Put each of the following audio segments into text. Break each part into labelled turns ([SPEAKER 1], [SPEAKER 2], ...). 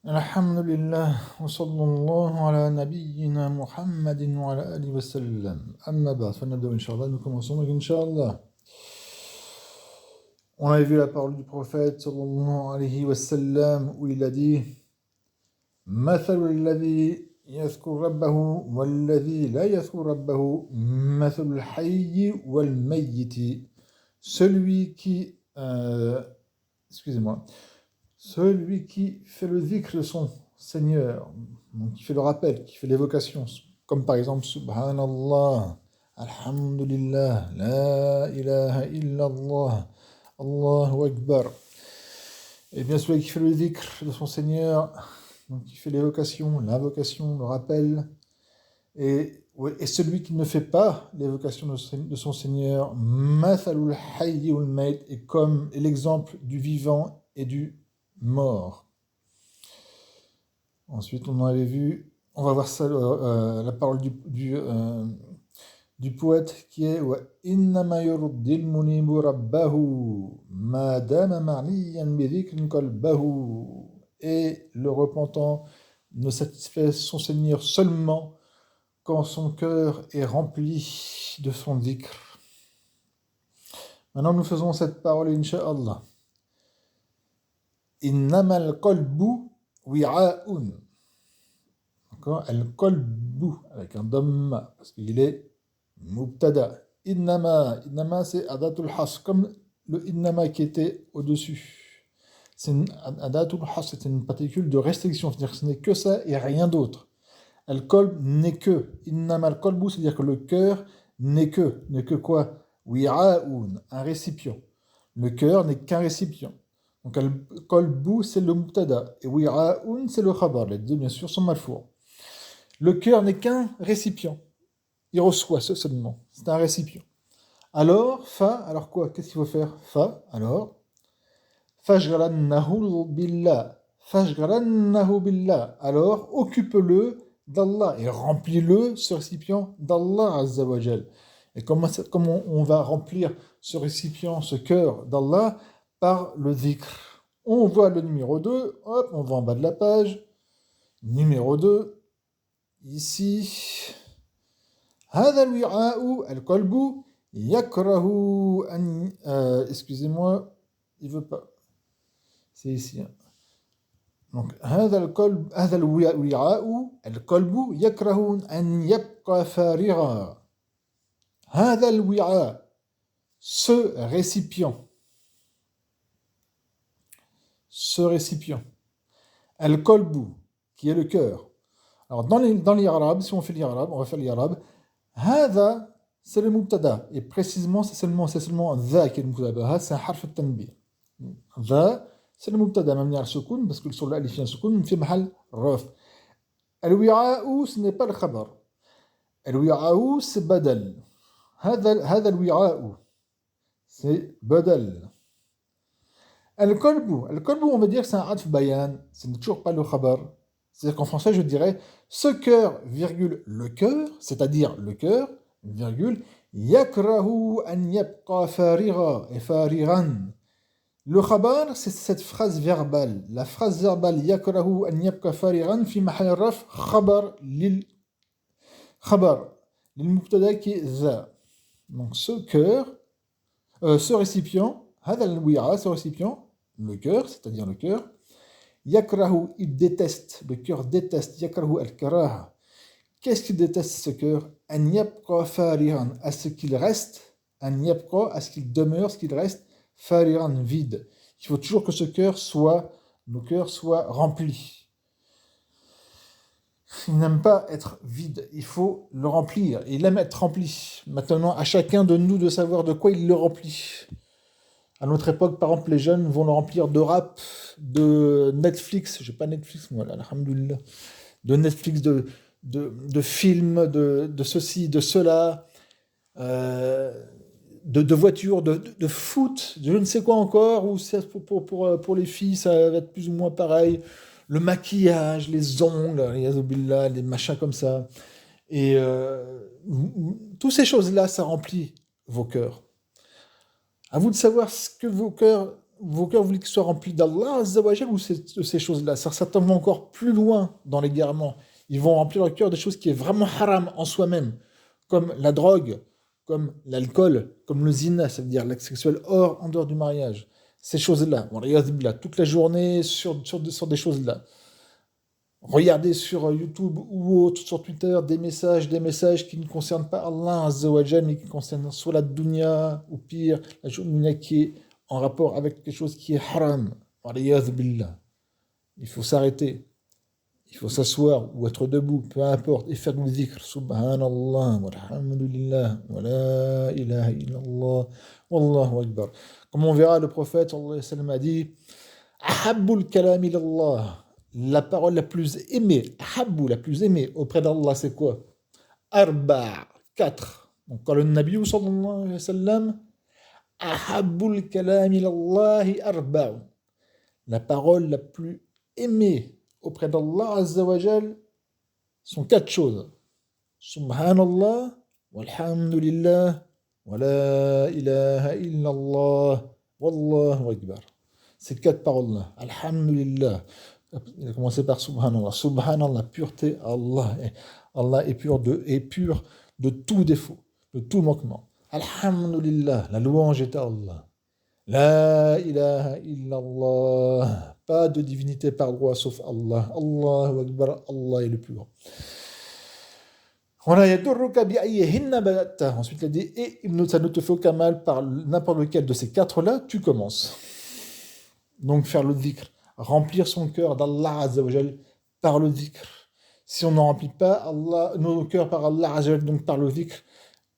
[SPEAKER 1] Alhamdulillah, wa sallallahu ala nabiyyina Muhammadin wa ala alihi wa sallam. Amma ba'd, fanabda inshallah, nous commençons donc inshallah. On avait vu la parole du prophète sallallahu alayhi wa sallam où il a dit مثل الذي يذكر ربه والذي لا يذكر ربه مثل الحي والميت. Celui qui excusez-moi. Celui qui fait le dhikr de son Seigneur, donc qui fait le rappel, qui fait l'évocation, comme par exemple Subhanallah, Alhamdulillah, La ilaha illallah, Allahu Akbar. Et bien celui qui fait le dhikr de son Seigneur, donc qui fait l'évocation, l'invocation, le rappel, et celui qui ne fait pas l'évocation de son Seigneur, Mathalul hayyi wal mayt, est comme l'exemple du vivant et du mort. Ensuite, on avait vu, on va voir ça, la parole du poète qui est wa innama yurdil munibu rabbahu ma dama ma'niyan bi dhikrin qalbahu. Et le repentant ne satisfait son Seigneur seulement quand son cœur est rempli de son dhikr. Maintenant, nous faisons cette parole, incha'Allah. Innama al-qalbu wi'a'un. D'accord? Al-qalbu, avec un dhamma, parce qu'il est mubtada. Innama c'est adatul has, comme le innama qui était au-dessus. C'est une adatul has, c'est une particule de restriction, c'est-à-dire que ce n'est que ça et rien d'autre. Al-qalb n'est que. Innama al-qalbu, c'est-à-dire que le cœur n'est que quoi? Wi'a'un, un récipient. Le cœur n'est qu'un récipient. Donc al-qalbu, c'est le mubtada, et wi'a'un, c'est le khabar. Les deux, bien sûr, sont marfou'. Le cœur n'est qu'un récipient. Il reçoit seulement. C'est un récipient. Alors quoi? Qu'est-ce qu'il faut faire? Alors, fajghalannahu billah. Fajghalannahu billah. Alors, occupe-le d'Allah et remplis-le, ce récipient, d'Allah Azza wa Jal. Et comment on va remplir ce récipient, ce cœur d'Allah? Par le dhikr. On voit le numéro 2, hop, on va en bas de la page. Numéro 2. Ici, هذا الوعاء القلب يكره أن excusez-moi, il veut pas. C'est ici. Donc هذا الوعاء القلب يكره أن يبقى فارغا. هذا الوعاء, ce récipient. القلب, qui est le cœur. Alors, dans l'Irab, si on fait l'Irab, on va faire l'Irab. Hada, c'est le mubtada. Et précisément, c'est seulement dha qui est le mubtada. Hada, c'est un harf al-tanbih. Dha, c'est le mubtada, mamni al-sukun, parce que sur l'alif, il y a un sukun, fi mahal raf. Al-wi'a'u, ce n'est pas le khabar. Al-wi'a'u, c'est badal. Hada al-wi'a'u, c'est badal. Al-qalbu, on va dire que c'est un atf bayan. Ce n'est toujours pas le khabar. C'est-à-dire qu'en français, je dirais ce cœur, virgule, le cœur, c'est-à-dire le cœur, virgule, yakrahu an yabqa farira et fariran. Le khabar, c'est cette phrase verbale. La phrase verbale yakrahu an yabqa fariran fi mahal raf khabar lil mubtada qui est za. Donc ce cœur, ce récipient, hada al-wi'a, ce récipient, le cœur, c'est-à-dire le cœur, yakrahu, il déteste, le cœur déteste, yakrahu al-karaha. Qu'est-ce qu'il déteste ce cœur? An yabqa fariran, à ce qu'il reste, an yabqa, à ce qu'il demeure, à ce qu'il reste, fariran, vide. Il faut toujours que nos cœurs soient remplis. Il n'aime pas être vide, il faut le remplir. Il aime être rempli. Maintenant, à chacun de nous de savoir de quoi il le remplit. À notre époque, par exemple, les jeunes vont le remplir de rap, de Netflix. J'ai pas Netflix, moi, là, alhamdoulilah. De Netflix, de films, de ceci, de cela, de voitures, de foot, de je ne sais quoi encore, ou pour les filles, ça va être plus ou moins pareil. Le maquillage, les ongles, les machins comme ça. Et toutes ces choses-là, ça remplit vos cœurs. À vous de savoir ce que vos cœurs vos cœurs, vous voulez qu'ils soient remplis d'Allah, Azza wa Jal, ou ces choses-là? Certains vont encore plus loin dans l'égarement. Ils vont remplir leur cœur de choses qui est vraiment haram en soi-même, comme la drogue, comme l'alcool, comme le zina, ça veut dire l'acte sexuel en dehors du mariage. Ces choses-là, bon, toute la journée sur des choses-là. Regardez sur YouTube ou autre, sur Twitter, des messages qui ne concernent pas Allah Azza wa Jal, mais qui concernent soit la dunya, ou pire, la dunya qui est en rapport avec quelque chose qui est haram. Waliyadhu billah. Il faut s'arrêter, il faut s'asseoir ou être debout, peu importe, et faire du dhikr. Subhanallah, walhamdulillah, wa la ilaha illallah, wallahu akbar. Comme on verra, le prophète sallallahu alayhi wa sallam a dit Ahabbul kalam ilallah. La parole la plus aimée, Ahabbu, la plus aimée auprès d'Allah, c'est quoi? Arba, 4. Donc, quand le Nabi sallallahu alayhi wa sallam, Ahabbul kalam ilallahi arba. La parole la plus aimée auprès d'Allah Azza wa Jal sont 4 choses. Subhanallah, walhamdulillah, wa la ilaha illallah, wallahu akbar. Ces 4 paroles-là. Alhamdulillah. Il a commencé par Subhanallah. Subhanallah, pureté, Allah est pur de tout défaut, de tout manquement. Alhamdulillah, la louange est à Allah. La ilaha illallah, pas de divinité par droit sauf Allah. Allahu Akbar, Allah est le plus grand. Ensuite, il a dit, et ça ne te fait aucun mal par n'importe lequel de ces 4-là, tu commences. Donc, faire le dhikr, remplir son cœur d'Allah Azza wa Jal par le dhikr. Si on n'en remplit pas nos cœurs par Allah Azza wa Jal, donc par le dhikr,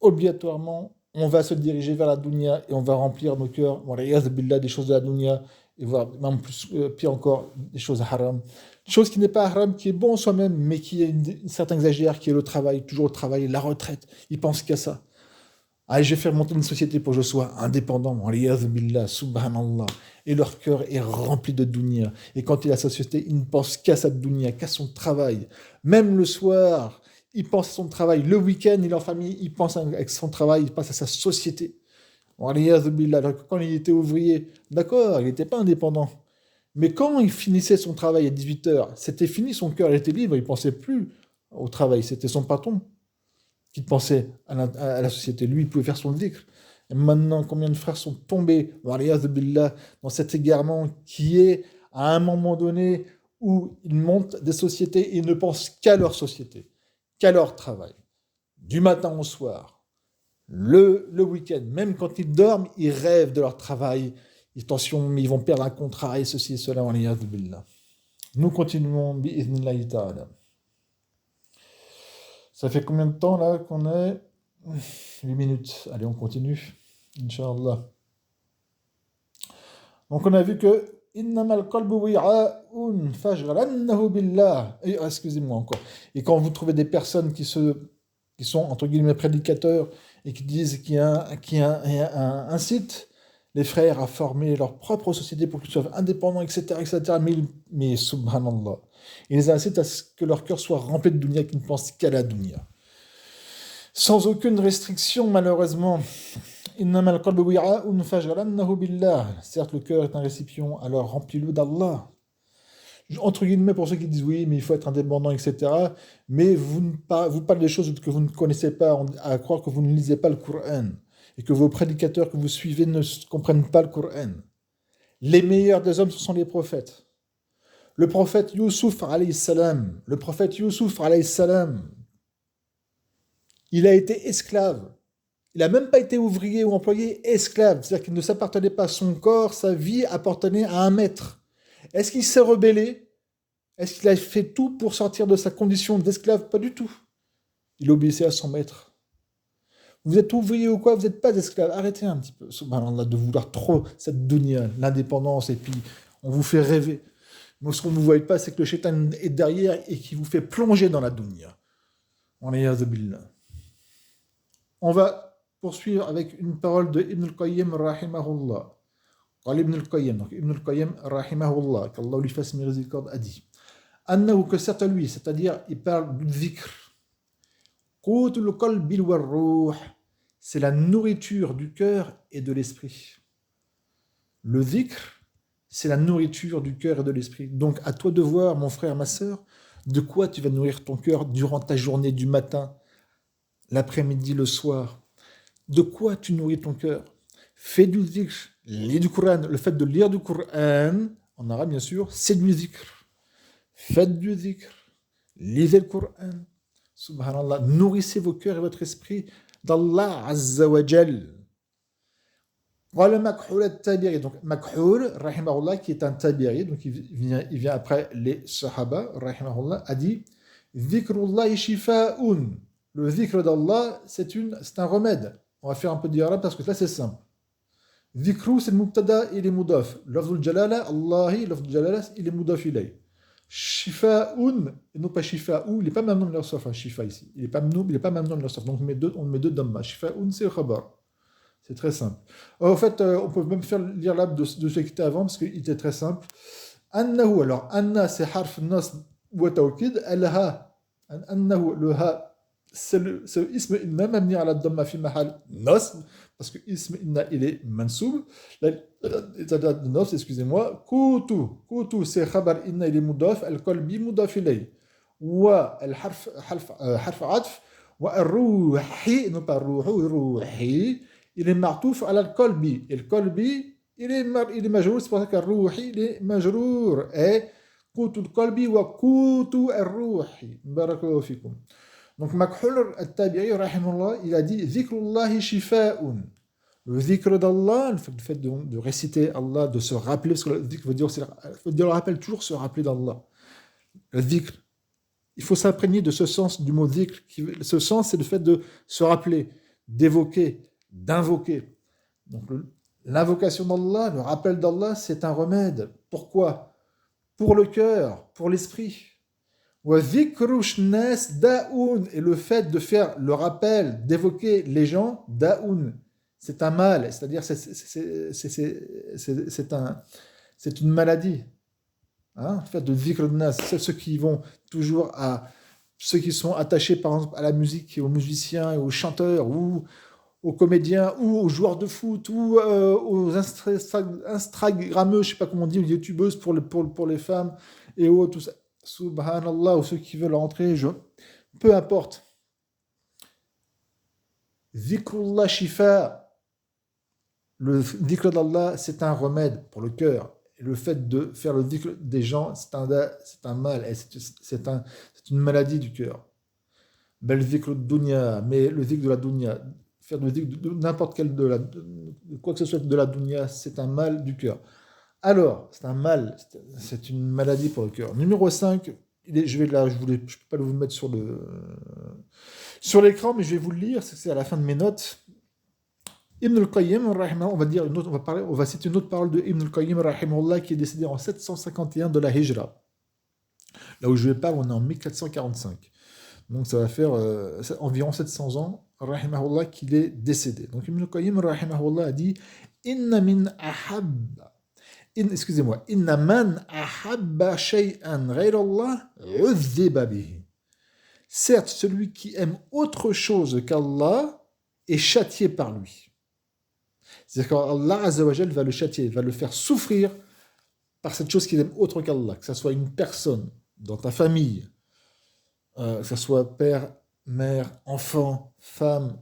[SPEAKER 1] obligatoirement, on va se diriger vers la dunya et on va remplir nos cœurs, billah, des choses de la dunya, et voire même plus, pire encore, des choses haram. Chose qui n'est pas haram, qui est bon en soi-même, mais qui est une certaine exagère, qui est le travail, toujours le travail, la retraite. Ils pensent qu'à ça. Ah, je vais faire monter une société pour que je sois indépendant, billah, subhanallah. Et leur cœur est rempli de dunya. Et quand il a sa société, il ne pense qu'à sa dunya, qu'à son travail. Même le soir, il pense à son travail. Le week-end, il est en famille, il pense à son travail, il pense à sa société. Billah. Alors, quand il était ouvrier, d'accord, il n'était pas indépendant. Mais quand il finissait son travail à 18h, c'était fini, son cœur il était libre, il ne pensait plus au travail, c'était son patron qui pensait à la société. Lui, il pouvait faire son dhikr. Et maintenant, combien de frères sont tombés billah, dans cet égarement qui est, à un moment donné, où ils montent des sociétés et ils ne pensent qu'à leur société, qu'à leur travail. Du matin au soir, le week-end, même quand ils dorment, ils rêvent de leur travail. Attention, mais ils vont perdre un contrat et ceci et cela. Billah. Nous continuons, bi'idhnillahi ta'ala. Ça fait combien de temps là qu'on est 8 minutes. Allez, on continue. Inch'Allah. Donc on a vu que innamal qalbu wi'a'un faj'alannahu billah. Excusez-moi encore. Et quand vous trouvez des personnes qui sont entre guillemets prédicateurs et qui disent qu'il y a un site, les frères à former leur propre société pour qu'ils soient indépendants, etc., etc. Mais subhanallah, ils les incitent à ce que leur cœur soit rempli de dunya, qu'ils ne pensent qu'à la dunya. Sans aucune restriction, malheureusement. Innamal qalbu wi'a'un faj'alannahu billah. Certes, le cœur est un récipient, alors remplis-le d'Allah. Entre guillemets, pour ceux qui disent oui, mais il faut être indépendant, etc. Mais vous parlez des choses que vous ne connaissez pas, à croire que vous ne lisez pas le Coran, et que vos prédicateurs que vous suivez ne comprennent pas le Coran. Les meilleurs des hommes, ce sont les prophètes. Le prophète Youssouf, alayhi salam, il a été esclave. Il n'a même pas été ouvrier ou employé, esclave. C'est-à-dire qu'il ne s'appartenait pas à son corps, sa vie appartenait à un maître. Est-ce qu'il s'est rebellé? Est-ce qu'il a fait tout pour sortir de sa condition d'esclave? Pas du tout. Il obéissait à son maître. Vous êtes ouvrier ou quoi? Vous n'êtes pas esclave. Arrêtez un petit peu, subhanallah, de vouloir trop cette dunya, l'indépendance, et puis on vous fait rêver. Mais ce qu'on ne vous voit pas, c'est que le shaitan est derrière et qui vous fait plonger dans la dunya. On va poursuivre avec une parole de Ibn al-Qayyim, rahimahullah. Ibn al-Qayyim, rahimahullah, qu'Allah lui fasse miséricorde, a dit Annahu, que certes lui, c'est-à-dire, il parle du dhikr. Qutul qalbi war-ruh, c'est la nourriture du cœur et de l'esprit. Le dhikr, c'est la nourriture du cœur et de l'esprit. Donc à toi de voir, mon frère, ma sœur, de quoi tu vas nourrir ton cœur durant ta journée du matin, l'après-midi, le soir. De quoi tu nourris ton cœur? Fais du dhikr, lis du Coran. Le fait de lire du Coran, en arabe bien sûr, c'est du dhikr. Faites du dhikr, lisez le Coran. Subhanallah, nourrissez vos cœurs et votre esprit d'Allah Azza wa Jal. Voilà Makhul al-Tabiri. Donc Makhul, rahimahullah, qui est un Tabiri, donc il vient après les Sahaba, rahimahullah, a dit Dhikrullahi shifa'un. Le dhikr d'Allah, c'est un remède. On va faire un peu d'arabe parce que là c'est simple. Dhikru, c'est le mubtada, il est mudaf. Lafzul jalala, Allahi, lafzul jalala, il est mudaf ilay. Shifa'un, et non pas shifa'u, il n'est pas mamnoum min al-sarf, shifa ici. Il n'est pas mamnoum min al-sarf. Donc on met deux damma. Shifa'un, c'est le khabar. C'est très simple. En fait, on peut même faire lire l'ab de ce qui était avant parce qu'il était très simple. Annahu, alors, anna, c'est harf nasb wa tawkid. Al-ha, annahu, le ha, c'est ism inna, mabni ala dhamma fi mahal nasb, parce que ism inna, il est mansoub. Excusez-moi. Kutu, c'est khabar inna, il est mudaf. Al-qalbi, mudaf ilay. Wa, al-harf, harf atf. Wa al-ruhi, non pas ruhu, ruhi. Il est martouf à l'al-kolbi. Et le kolbi, il est majrour, c'est pour ça qu'al-rouhi, il est majrour. Et koutu al-kolbi wa koutu al-rouhi. Barakallahu fikum. Donc, Makhul al-Tabi'i, rahimahullah, il a dit Dhikrullahi shifa'un. Le dhikr d'Allah, le fait de réciter Allah, de se rappeler, parce que le dhikr veut dire le rappel, toujours se rappeler d'Allah. Le dhikr, il faut s'imprégner de ce sens du mot dhikr. Ce sens, c'est le fait de se rappeler, d'évoquer, d'invoquer. Donc l'invocation d'Allah, le rappel d'Allah, c'est un remède. Pourquoi? Pour le cœur, pour l'esprit. Wa dhikrush nas da'un, et le fait de faire le rappel, d'évoquer les gens, da'un, c'est un mal, c'est-à-dire c'est une maladie. Hein? Le fait de dhikr nas, c'est ceux qui vont toujours à ceux qui sont attachés par exemple à la musique et aux musiciens et aux chanteurs ou aux comédiens ou aux joueurs de foot ou aux Instagrammeux, je sais pas comment on dit, aux youtubeuses pour les femmes et autres, tout ça. Subhanallah, ou ceux qui veulent rentrer, peu importe. Dhikrullah shifa, le dhikr d'Allah, c'est un remède pour le cœur. Et le fait de faire le dhikr des gens, c'est un mal, et c'est une maladie du cœur. Bel dhikr dunya, mais le dhikr de la dunya, faire le dhikr de n'importe quel de quoi que ce soit de la dunya, c'est un mal du cœur. Alors, c'est un mal, c'est une maladie pour le cœur. Numéro 5, je ne peux pas vous le mettre sur l'écran, mais je vais vous le lire, c'est à la fin de mes notes. Ibn al-Qayyim, on va citer une autre parole de Ibn al-Qayyim, rahimahullah, qui est décédé en 751 de la Hijra. Là où je vais parler, on est en 1445. Donc ça va faire environ 700 ans, rahimahullah, qu'il est décédé. Donc Ibn al-Qayyim, rahimahullah, a dit Inna man ahabba shay'an ghayra Allah udhiba bihi. Certes, celui qui aime autre chose qu'Allah est châtié par lui. C'est-à-dire qu'Allah Azza wa Jal va le châtier, va le faire souffrir par cette chose qu'il aime autre qu'Allah, que ce soit une personne dans ta famille, que ce soit père, mère, enfant, femme,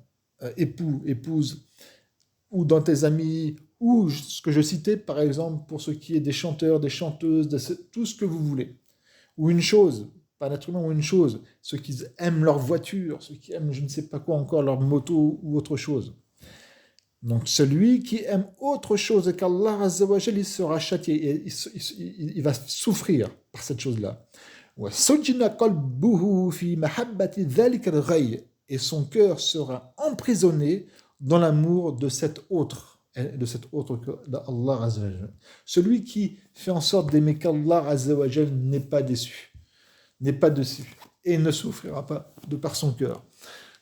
[SPEAKER 1] époux, épouse, ou dans tes amis, ou ce que je citais par exemple pour ce qui est des chanteurs, des chanteuses, tout ce que vous voulez. Ou une chose, pas un être humain, ou une chose, ceux qui aiment leur voiture, ceux qui aiment je ne sais pas quoi encore, leur moto ou autre chose. Donc celui qui aime autre chose qu'Allah Azza wa Jal, il sera châtié, il va souffrir par cette chose-là. Et son cœur sera emprisonné dans l'amour de cet autre d'Allah Azza wa Jal. Celui qui fait en sorte d'aimer qu'Allah Azza wa Jal n'est pas déçu et ne souffrira pas de par son cœur.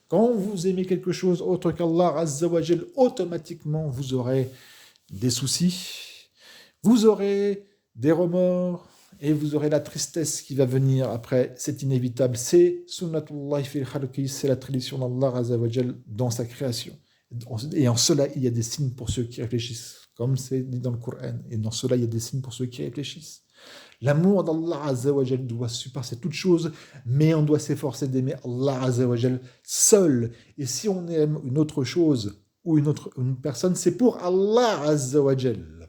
[SPEAKER 1] Quand vous aimez quelque chose autre qu'Allah Azza wa Jal, automatiquement vous aurez des soucis, vous aurez des remords et vous aurez la tristesse qui va venir après. C'est inévitable. C'est sunnatullah fil khalqi, c'est la tradition d'Allah Azza wa Jal dans sa création. Et en cela, il y a des signes pour ceux qui réfléchissent comme c'est dit dans le Coran. Et dans cela, il y a des signes pour ceux qui réfléchissent. L'amour d'Allah Azza wa Jal doit surpasser toute chose, mais on doit s'efforcer d'aimer Allah Azza wa Jal seul. Et si on aime une autre chose ou une personne, c'est pour Allah Azza wa Jal.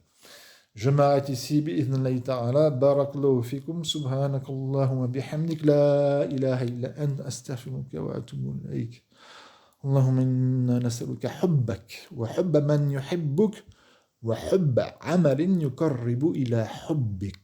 [SPEAKER 1] Je m'arrête ici, bi'idhnillahi ta'ala. Barakallahu fikum, subhanakallahumma bihamdik, la ilaha illa anta, astaghfiruka wa atubu ilayk. اللهم إنا نسألك حبك وحب من يحبك وحب عمل يقرب إلى حبك